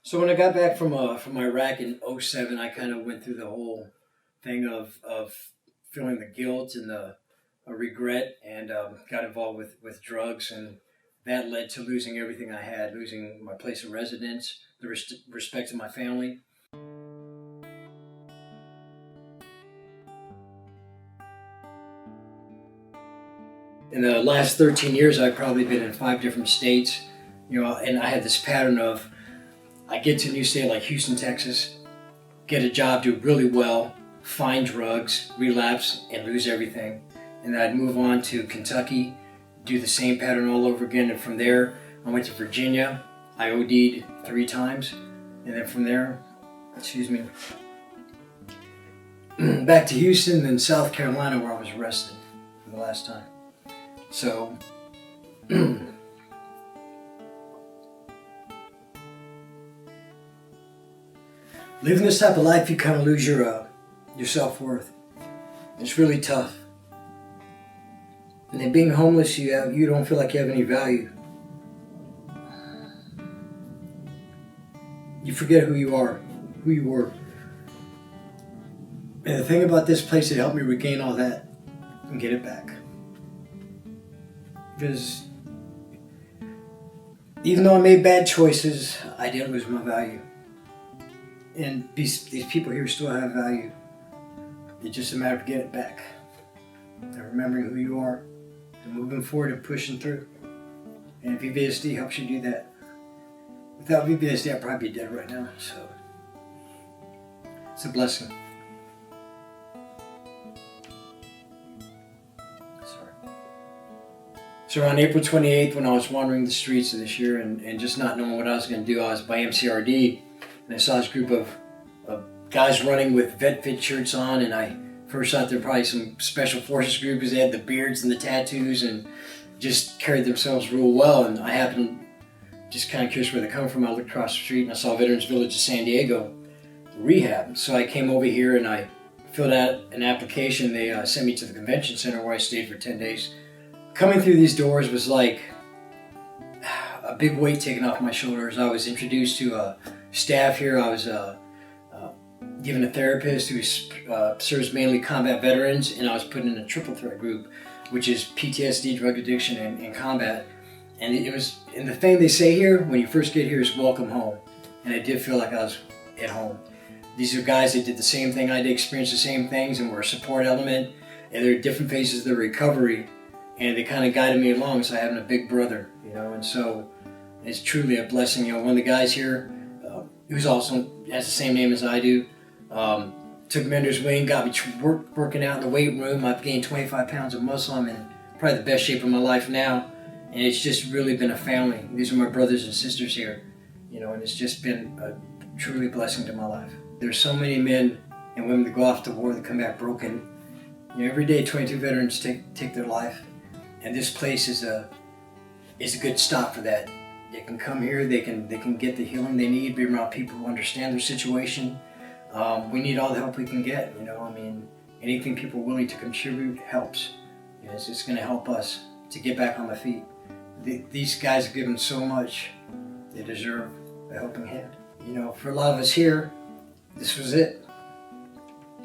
So when I got back from Iraq in '07, I kind of went through the whole thing of feeling the guilt and the regret, and got involved with drugs, and that led to losing everything I had, losing my place of residence, the respect of my family. In the last 13 years, I've probably been in 5 different states, and I had this pattern of I get to a new state like Houston, Texas, get a job, do really well, find drugs, relapse, and lose everything. And then I'd move on to Kentucky, do the same pattern all over again. And from there, I went to Virginia. I OD'd 3 times. And then from there, back to Houston, then South Carolina, where I was arrested for the last time. So, living this type of life, you kind of lose your self-worth. It's really tough. And then being homeless, you don't feel like you have any value. You forget who you are, who you were. And the thing about this place, it helped me regain all that and get it back. Because even though I made bad choices, I didn't lose my value. And these people here still have value. It's just a matter of getting it back. And remembering who you are. And moving forward and pushing through. And VBSD helps you do that. Without VBSD, I'd probably be dead right now. So it's a blessing. Sorry. So on April 28th, when I was wandering the streets of this year and just not knowing what I was going to do, I was by MCRD. And I saw this group of guys running with vet fit shirts on, and I first thought they're probably some special forces group because they had the beards and the tattoos and just carried themselves real well. And I happened just kind of curious where they come from. I looked across the street and I saw Veterans Village of San Diego rehab. So I came over here and I filled out an application. They sent me to the convention center where I stayed for 10 days. Coming through these doors was like a big weight taken off my shoulders. I was introduced to staff here. I was given a therapist who serves mainly combat veterans, and I was put in a triple threat group, which is PTSD, drug addiction, and combat. And and the thing they say here when you first get here is welcome home. And I did feel like I was at home. These are guys that did the same thing I did, experienced the same things, and were a support element. And they're at different phases of their recovery, and they kind of guided me along. So having a big brother, and so it's truly a blessing. One of the guys here, who's also has the same name as I do, took me under his wing, got me working out in the weight room. I've gained 25 pounds of muscle. I'm in probably the best shape of my life now, and it's just really been a family. These are my brothers and sisters here, and it's just been a truly blessing to my life. There's so many men and women that go off to war that come back broken. Every day 22 veterans take their life, and this place is a good stop for that. They can come here, they can get the healing they need, be around people who understand their situation. We need all the help we can get, anything people are willing to contribute helps. It's just going to help us to get back on my feet. These guys have given so much, they deserve a helping hand. For a lot of us here, this was it.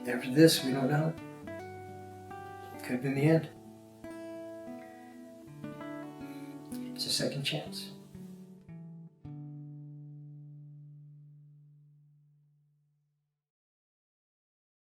After this, we don't know. It could have been the end. It's a second chance.